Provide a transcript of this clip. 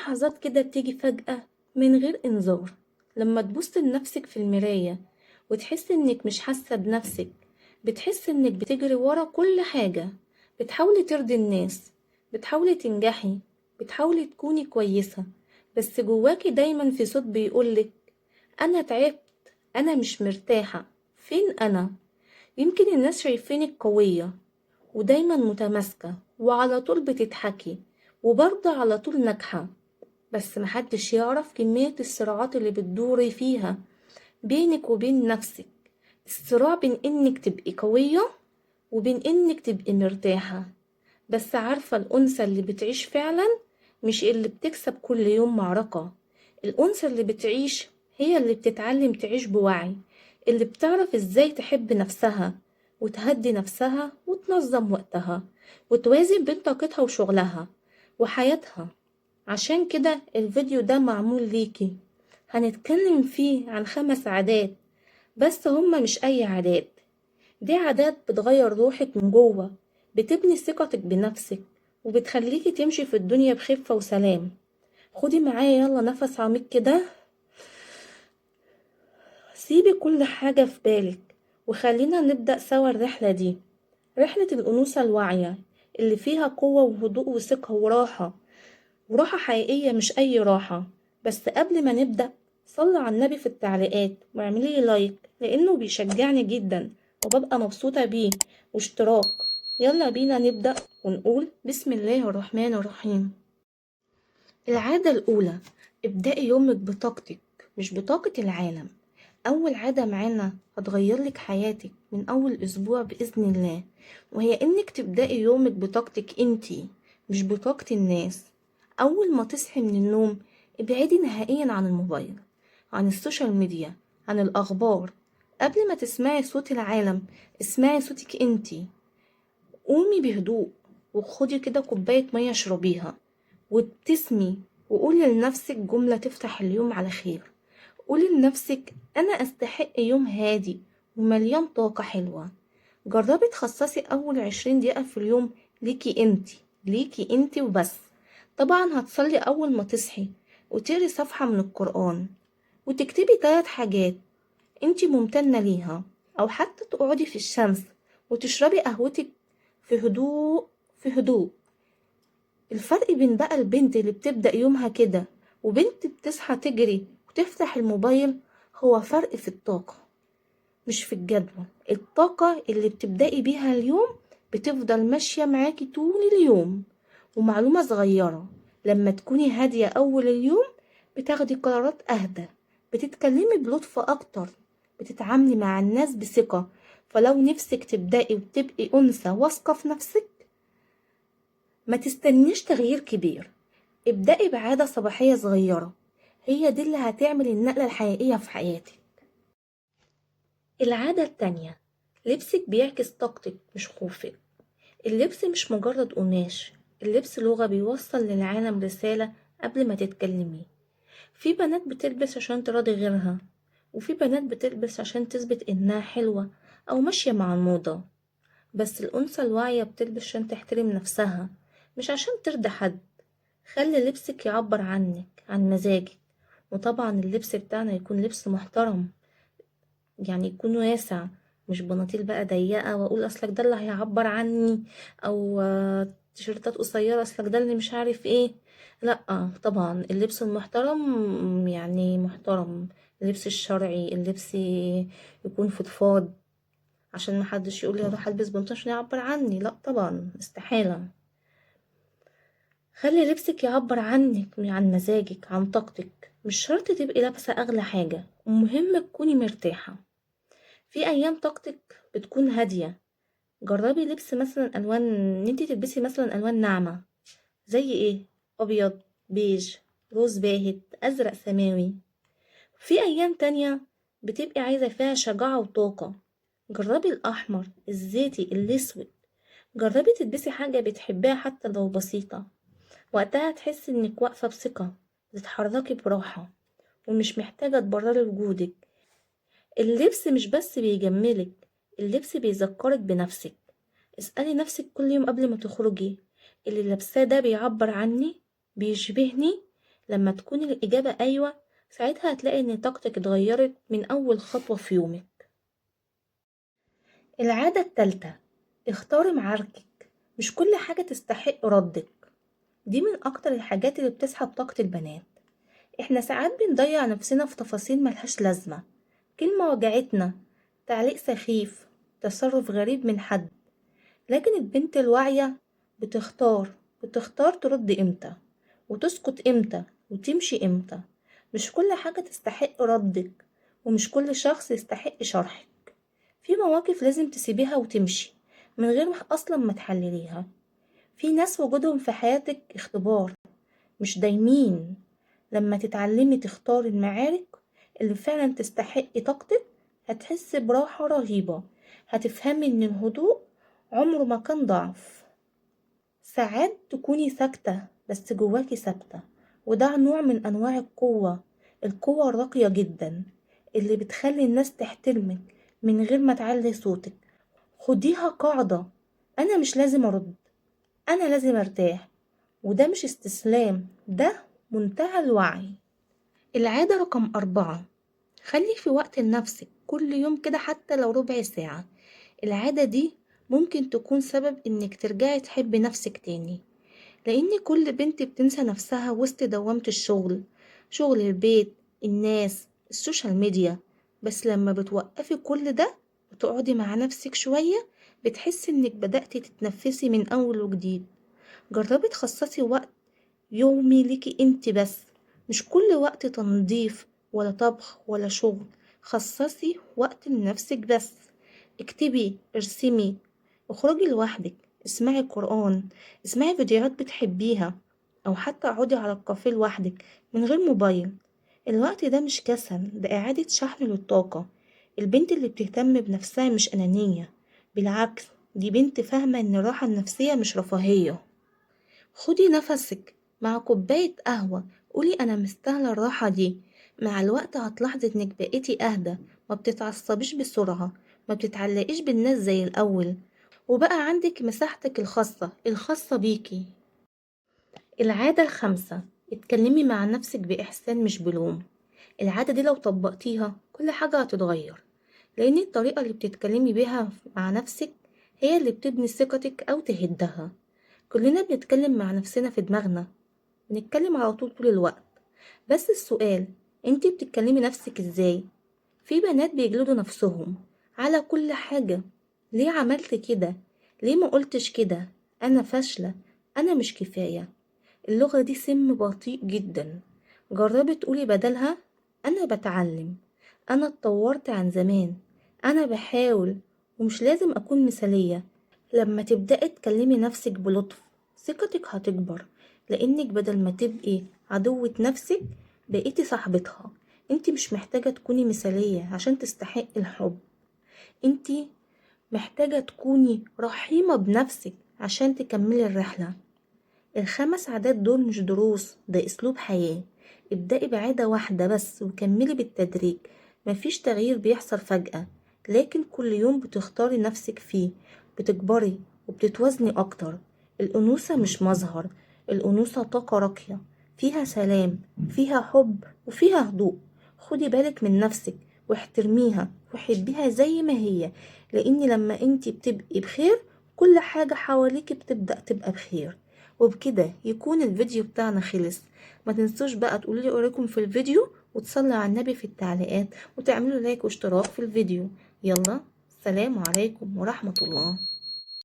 لحظات كده بتيجي فجأة من غير إنذار، لما تبص لنفسك في المراية وتحس إنك مش حاسة بنفسك. بتحس إنك بتجري ورا كل حاجة، بتحاولي ترضي الناس، بتحاولي تنجحي، بتحاولي تكوني كويسة، بس جواكي دايما في صوت بيقولك أنا تعبت، أنا مش مرتاحة، فين أنا؟ يمكن الناس شايفينك قوية ودايما متماسكة وعلى طول بتضحكي وبرضه على طول ناجحة، بس محدش يعرف كمية الصراعات اللي بتدوري فيها بينك وبين نفسك. الصراع بين انك تبقي قوية وبين انك تبقي مرتاحة. بس عارفة الأنثى اللي بتعيش فعلا مش اللي بتكسب كل يوم معركة. الأنثى اللي بتعيش هي اللي بتتعلم تعيش بوعي، اللي بتعرف ازاي تحب نفسها وتهدي نفسها وتنظم وقتها وتوازن بين طاقتها وشغلها وحياتها. عشان كده الفيديو ده معمول ليكي. هنتكلم فيه عن 5 عادات، بس هما مش أي عادات، دي عادات بتغير روحك من جوه، بتبني ثقتك بنفسك وبتخليكي تمشي في الدنيا بخفة وسلام. خدي معايا يلا نفس عميق كده، سيبي كل حاجة في بالك وخلينا نبدأ سوا الرحلة دي، رحلة الأنوثة الواعية اللي فيها قوة وهدوء وثقة وراحة، وراحة حقيقية مش أي راحة. بس قبل ما نبدأ صلي على النبي في التعليقات واعملي لي لايك لأنه بيشجعني جدا وببقى مبسوطة بيه، واشتراك. يلا بينا نبدأ ونقول بسم الله الرحمن الرحيم. العادة الأولى، ابدأي يومك بطاقتك مش بطاقة العالم. أول عادة معانا هتغيرلك حياتك من أول أسبوع بإذن الله، وهي إنك تبدأي يومك بطاقتك انتي مش بطاقة الناس. أول ما تصحي من النوم ابعدي نهائيا عن الموبايل، عن السوشيال ميديا، عن الأخبار. قبل ما تسمعي صوت العالم اسمعي صوتك انتي. قومي بهدوء وخدي كده كوباية مية اشربيها وابتسمي وقولي لنفسك جملة تفتح اليوم على خير. قولي لنفسك أنا أستحق يوم هادي ومليان طاقة حلوة. جربي تخصصي أول 20 دقيقة في اليوم ليكي انتي، ليكي انتي وبس. طبعا هتصلي أول ما تصحي وتقري صفحة من القرآن وتكتبي 3 حاجات انتي ممتنة ليها، أو حتى تقعدي في الشمس وتشربي قهوتك في هدوء في هدوء. الفرق بين بقى البنت اللي بتبدأ يومها كده وبنت بتصحى تجري وتفتح الموبايل هو فرق في الطاقة مش في الجدول. الطاقة اللي بتبدأي بيها اليوم بتفضل ماشية معاكي طول اليوم. ومعلومة صغيرة، لما تكوني هادية أول اليوم بتاخدي قرارات أهدى، بتتكلمي بلطف أكتر، بتتعاملي مع الناس بثقة. فلو نفسك تبدأي وتبقي أنثى واثقة في نفسك ما تستنيش تغيير كبير، ابدأي بعادة صباحية صغيرة، هي دي اللي هتعمل النقلة الحقيقية في حياتك. العادة التانية، لبسك بيعكس طاقتك مش خوفك. اللبس مش مجرد قماش، اللبس لغة بيوصل للعالم رسالة قبل ما تتكلمي. في بنات بتلبس عشان تراضي غيرها، وفي بنات بتلبس عشان تثبت انها حلوة او ماشية مع الموضة. بس الأنثى الواعية بتلبس عشان تحترم نفسها مش عشان ترضي حد. خلي لبسك يعبر عنك، عن مزاجك. وطبعا اللبس بتاعنا يكون لبس محترم، يعني يكون واسع، مش بناطيل بقى ضيقة واقول اصلك ده اللي هيعبر عني، او تيشيرتات قصيرة اصلك ده اللي مش عارف ايه. لا طبعا اللبس المحترم يعني محترم، اللبس الشرعي، اللبس يكون فضفاض، عشان محدش يقول لي اروح البس بنطلون عشان يعبر عني، لا طبعا استحالة. خلي لبسك يعبر عنك، عن مزاجك، عن طاقتك. مش شرط تبقي لابسة اغلى حاجة، المهم تكوني مرتاحة. في ايام طاقتك بتكون هادية، جربي لبس مثلا الوان، ان انتي تلبسي مثلا الوان ناعمة زي ايه، ابيض، بيج، روز باهت، ازرق سماوي. في ايام تانية بتبقي عايزة فيها شجاعة وطاقة، جربي الاحمر، الزيتي، الاسود. جربي تلبسي حاجة بتحبيها حتى لو بسيطة، وقتها تحسي انك واقفة بثقة، بتتحركي براحة ومش محتاجة تبرري وجودك. اللبس مش بس بيجملك، اللبس بيذكرك بنفسك. اسألي نفسك كل يوم قبل ما تخرجي، اللي لابساه ده بيعبر عني، بيشبهني. لما تكون الإجابة أيوة، ساعتها هتلاقي إن طاقتك اتغيرت من أول خطوة في يومك. العادة التالتة، اختاري معاركك، مش كل حاجة تستحق ردك. دي من أكتر الحاجات اللي بتسحب طاقة البنات. احنا ساعات بنضيع نفسنا في تفاصيل ملهاش لازمة، كلمة وجعتنا، تعليق سخيف، تصرف غريب من حد. لكن البنت الواعية بتختار ترد امتى، وتسكت امتى، وتمشي امتى. مش كل حاجة تستحق ردك، ومش كل شخص يستحق شرحك. في مواقف لازم تسيبيها وتمشي من غير ما اصلا ما تحلليها. في ناس وجودهم في حياتك اختبار، مش دايمين. لما تتعلمي تختاري المعارك اللي فعلا تستحق طاقتك، هتحسي براحة رهيبة. هتفهمي ان الهدوء عمره ما كان ضعف. ساعات تكوني ساكتة بس جواكي ثابتة، وده نوع من انواع القوة الراقية جدا اللي بتخلي الناس تحترمك من غير ما تعلي صوتك. خديها قاعدة، انا مش لازم ارد، انا لازم ارتاح. وده مش استسلام، ده منتهى الوعي. العادة رقم 4، خلي في وقت لنفسك كل يوم كده حتى لو ربع ساعة. العادة دي ممكن تكون سبب انك ترجعي تحبي نفسك تاني، لان كل بنت بتنسى نفسها وسط دوامة الشغل، شغل البيت، الناس، السوشيال ميديا. بس لما بتوقفي كل ده وتقعدي مع نفسك شوية، بتحسي انك بدأتي تتنفسي من اول وجديد. جربي تخصصي وقت يومي ليكي انت بس، مش كل وقت تنظيف ولا طبخ ولا شغل. خصصي وقت لنفسك بس. اكتبي، ارسمي، اخرجي لوحدك، اسمعي قرآن، اسمعي فيديوهات بتحبيها، او حتى اقعدي على الكافيه لوحدك من غير موبايل. الوقت ده مش كسل، ده اعادة شحن للطاقة. البنت اللي بتهتم بنفسها مش انانية، بالعكس، دي بنت فاهمة ان الراحة النفسية مش رفاهية. خدي نفسك مع كوباية قهوة، قولي أنا مستاهلة الراحة دي. مع الوقت هتلاحظي إنك بقيتي أهدى، ما بتتعصبيش بسرعة، ما بتتعلقيش بالناس زي الأول، وبقى عندك مساحتك الخاصة بيكي. العادة الخامسة، اتكلمي مع نفسك بإحسان مش بلوم. العادة دي لو طبقتيها كل حاجة هتتغير، لأن الطريقة اللي بتتكلمي بيها مع نفسك هي اللي بتبني ثقتك أو تهدها. كلنا بنتكلم مع نفسنا في دماغنا، بنتكلم على طول الوقت. بس السؤال، انتي بتتكلمي نفسك ازاي؟ في بنات بيجلدوا نفسهم على كل حاجة. ليه عملت كده؟ ليه ما قلتش كده؟ انا فاشلة، انا مش كفاية. اللغة دي سم بطيء جدا. جربي تقولي بدلها انا بتعلم، انا اتطورت عن زمان، انا بحاول، ومش لازم اكون مثالية. لما تبدأي تكلمي نفسك بلطف، ثقتك هتكبر، لانك بدل ما تبقي عدوة نفسك بقيتي صاحبتها. انتي مش محتاجة تكوني مثالية عشان تستحقي الحب، انتي محتاجة تكوني رحيمة بنفسك عشان تكملي الرحلة. ال5 عادات دول مش دروس، ده اسلوب حياة. ابدأي بعادة واحدة بس وكملي بالتدريج. مفيش تغيير بيحصل فجأة، لكن كل يوم بتختاري نفسك فيه بتكبري وبتتوزني اكتر. الانوثة مش مظهر، الانوثة طاقة راقية، فيها سلام، فيها حب، وفيها هدوء. خدي بالك من نفسك واحترميها وحبيها زي ما هي، لان لما انتي بتبقي بخير كل حاجة حواليك بتبدأ تبقى بخير. وبكده يكون الفيديو بتاعنا خلص. ما تنسوش بقى تقولوا لي رأيكم في الفيديو، وتصلي على النبي في التعليقات، وتعملوا لايك واشتراك في الفيديو. يلا، سلام عليكم ورحمة الله.